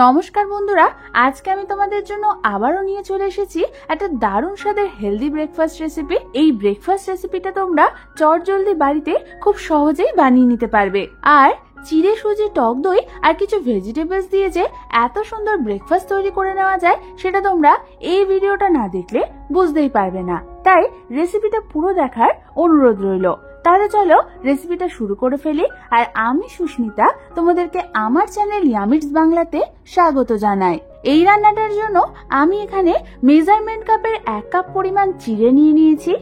নমস্কার বন্ধুরা, আজকে আমি তোমাদের জন্য আবারও নিয়ে চলে এসেছি একটা দারুণ স্বাদের হেলদি ব্রেকফাস্ট রেসিপি। এই ব্রেকফাস্ট রেসিপিটা তোমরা চটজলদি বাড়িতে খুব সহজেই বানিয়ে নিতে পারবে। আর চিড়ে, সুজি, টক দই আর কিছু ভেজিটেবলস দিয়ে যে এত সুন্দর ব্রেকফাস্ট তৈরি করে নেওয়া যায় সেটা তোমরা এই ভিডিওটা না দেখলে বুঝতেই পারবে না। তাই রেসিপিটা পুরো দেখার অনুরোধ রইল। তাহলে চলো রেসিপিটা শুরু করে ফেলি। আর আমি সুস্মিতা তোমাদেরকে আমার চ্যানেল ইয়ামিটস বাংলাতে স্বাগত জানাই। এই রান্নাটার জন্য আমি এখানে মেজারমেন্ট কাপের 1 কাপ পরিমাণ চিড়ে নিয়ে নিয়েছি।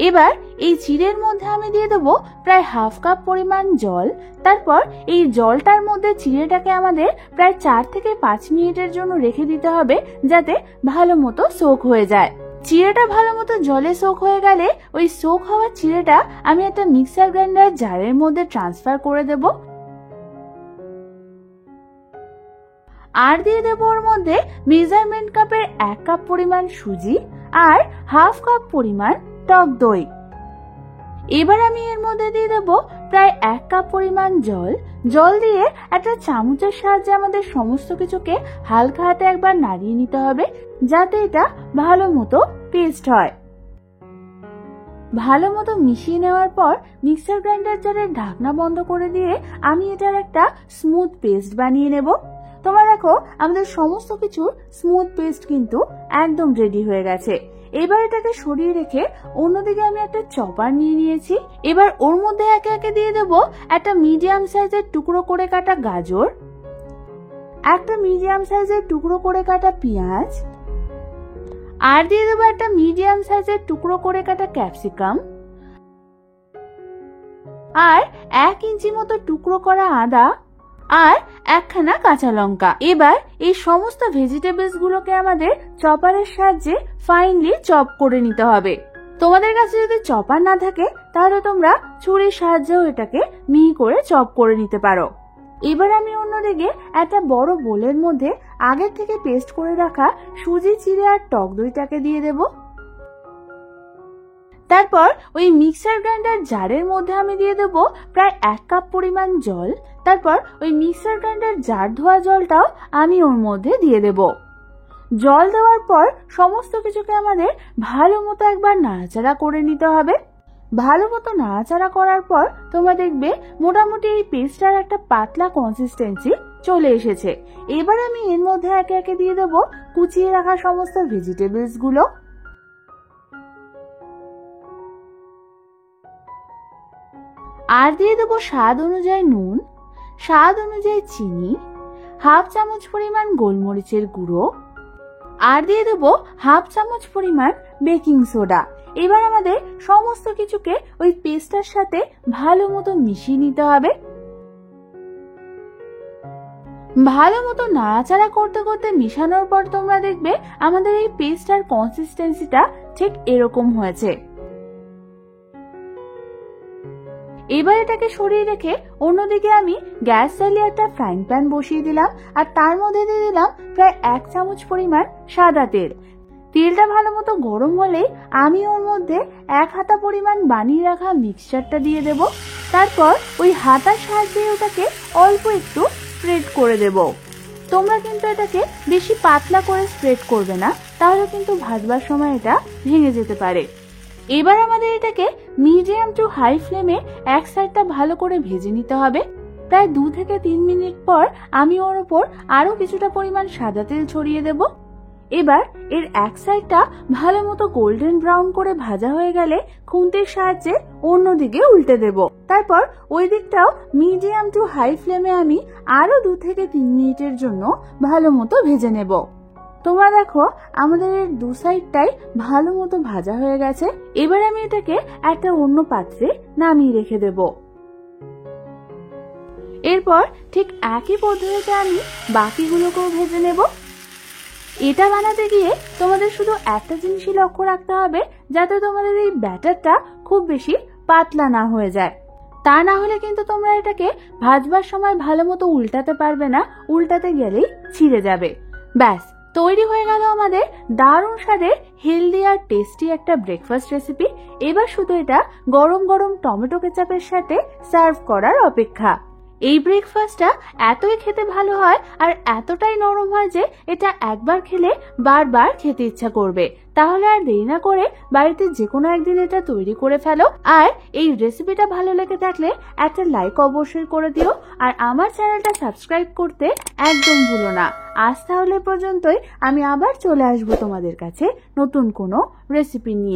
এবার এই চিড়ের মধ্যে আমি দিয়ে দেবো প্রায় হাফ কাপ পরিমাণ জল। তারপর এই জলটার মধ্যে চিড়েটাকে আমাদের প্রায় 4 থেকে 5 মিনিটের জন্য রেখে দিতে হবে, যাতে ভালো মতো সোক হয়ে যায়। চিড়েটা ভালো মতো জলে সোক হয়ে গেলে ওই সোক হওয়া চিড়েটা আমি একটা মিক্সার গ্রাইন্ডার জারের মধ্যে ট্রান্সফার করে দেব। আর দিয়ে দেবো ওর মধ্যে মেজারমেন্ট কাপের 1 কাপ পরিমাণ সুজি আর হাফ কাপ পরিমাণ টক দই। এবার আমি এর মধ্যে দিয়ে দেবো প্রায় 1 কাপ পরিমাণ জল দিয়ে একটা চামচের সাহায্যে আমাদের সমস্ত কিছুকে হালকা হাতে একবার নাড়িয়ে নিতে হবে, যাতে এটা ভালো মতো পেস্ট হয়। ভালো মতো মিশিয়ে নেওয়ার পর মিক্সার গ্রাইন্ডার জারের ঢাকনা বন্ধ করে দিয়ে আমি এটার একটা স্মুথ পেস্ট বানিয়ে নেব। তোমরা দেখো আমাদের সমস্ত কিছুর স্মুথ পেস্ট কিন্তু একদম রেডি হয়ে গেছে। এবার এটাকে সরিয়ে রেখে অন্যদিকে আমি একটা চপার নিয়ে নিয়েছি। এবার ওর মধ্যে একে একে দিয়ে দেবো একটা মিডিয়াম সাইজের টুকরো করে কাটা গাজর, একটা মিডিয়াম সাইজের টুকরো করে কাটা পেঁয়াজ, আর দিয়ে দেবো একটা মিডিয়াম সাইজের টুকরো করে কাটা ক্যাপসিকাম, আর 1 ইঞ্চি মতো টুকরো করা আদা, আর 1খানা কাঁচা লঙ্কা। এবার এই সমস্ত ভেজিটেবলস গুলোকে আমাদের চপারের সাহায্যে ফাইনলি চপ করে নিতে হবে। তোমাদের কাছে যদি চপার না থাকে তাহলে তোমরা ছুরির সাহায্যেও এটাকে মিহি করে চপ করে নিতে পারো। এবার আমি অন্যদিকে একটা বড় বোলের মধ্যে আগে থেকে পেস্ট করে রাখা সুজি, চিড়ে আর টক দইটাকে দিয়ে দেব। তারপর ওই মিক্সার গ্রাইন্ডার জারের মধ্যে আমি দিয়ে দেব প্রায় 1 কাপ পরিমাণ জল। তারপর ওই মিক্সার গ্রাইন্ডার জার ধোয়া জলটাও আমি ওর মধ্যে দিয়ে দেব। জল দেওয়ার পর সমস্ত কিছুকে আমাদের ভালো মতো একবার নাড়াচাড়া করে নিতে হবে। ভালো মতো নাড়াচাড়া করার পর তোমরা দেখবে মোটামুটি এই পেস্টটার একটা পাতলা কনসিস্টেন্সি চলে এসেছে। এবার আমি এর মধ্যে একে একে দিয়ে দেব কুচিয়ে রাখা সমস্ত ভেজিটেবলস গুলো। আর দিয়ে দেবো স্বাদ অনুযায়ী নুন, স্বাদ অনুযায়ী চিনি, হাফ চামচ পরিমাণ গোলমরিচের গুঁড়ো, আর দিয়ে দেবো হাফ চামচ পরিমাণ বেকিং সোডা। এবার আমাদের সমস্ত কিছুকে ওই পেস্টটার সাথে ভালো মতো মিশিয়ে নিতে হবে। ভালো মতো নাড়াচাড়া করতে করতে মিশানোর পর তোমরা দেখবে আমাদের এই পেস্টটার কনসিস্টেন্সিটা ঠিক এরকম হয়েছে। এবার এটাকে সরিয়ে রেখে অন্যদিকে আমি গ্যাস জ্বালিয়ে একটা ফ্রাইং প্যান বসিয়ে দিলাম। আর তার মধ্যে দিয়ে দিলাম প্রায় 1 চামচ পরিমাণ সাদা তেল। তেলটা ভালো মতো গরম হলেই আমি ওর মধ্যে 1 হাতা পরিমাণ বানিয়ে রাখা মিক্সচারটা দিয়ে দেব। তারপর ওই হাতার সাহায্যে ওটাকে অল্প একটু স্প্রেড করে দেব। তোমরা কিন্তু এটাকে বেশি পাতলা করে স্প্রেড করবে না, তাহলে কিন্তু ভাজবার সময় এটা ভেঙে যেতে পারে। এবার আমাদের এটাকে মিডিয়াম টু হাই ফ্লেমে এক সাইডটা ভালো করে ভেজে নিতে হবে। প্রায় 2 থেকে 3 মিনিট পর আমি ওর উপর আরো কিছুটা পরিমাণ সাদা তেল ছড়িয়ে দেব। এবার এর এক সাইডটা ভালো মতো গোল্ডেন ব্রাউন করে ভাজা হয়ে গেলে খুন্তির সাহায্যে অন্যদিকে উল্টে দেব। তারপর ওই দিকটাও মিডিয়াম টু হাই ফ্লেমে আমি আরো 2 থেকে 3 মিনিটের জন্য ভালো মতো ভেজে নেব। তোমরা দেখো আমাদের এর 2 সাইডটাই ভালো মতো ভাজা হয়ে গেছে। এবার আমি এটাকে একটা অন্য পাত্রে নামিয়ে রেখে দেব। এরপর ঠিক একই পদ্ধতিতে আমি বাকিগুলোকেও ভেজে নেব। এটা বানাতে গিয়ে তোমাদের শুধু একটা জিনিসই লক্ষ্য রাখতে হবে, যাতে তোমাদের এই ব্যাটারটা খুব বেশি পাতলা না হয়ে যায়। তা না হলে কিন্তু তোমরা এটাকে ভাজবার সময় ভালো মতো উল্টাতে পারবে না, উল্টাতে গেলেই ছিঁড়ে যাবে। ব্যাস, তৈরি হয়ে গেল আমাদের দারুণ স্বাদের হেলদি আর টেস্টি একটা ব্রেকফাস্ট রেসিপি। এবার শুধু এটা গরম গরম টমেটো কেচাপের সাথে সার্ভ করার অপেক্ষা। এই ব্রেকফাস্টটা এতই খেতে ভালো হয় আর এতটাই নরম হয় যে এটা একবার খেলে বারবার খেতে ইচ্ছা করবে। তাহলে আর দেরি না করে বাড়িতে যে কোনো একদিন এটা তৈরি করে ফেলো। আর এই রেসিপিটা ভালো লেগে থাকলে একটা লাইক অবশ্যই করে দিও আর আমার চ্যানেলটা সাবস্ক্রাইব করতে একদম ভুলো না। আজ তাহলে পর্যন্তই, আমি আবার চলে আসবো তোমাদের কাছে নতুন কোনো রেসিপি নিয়ে।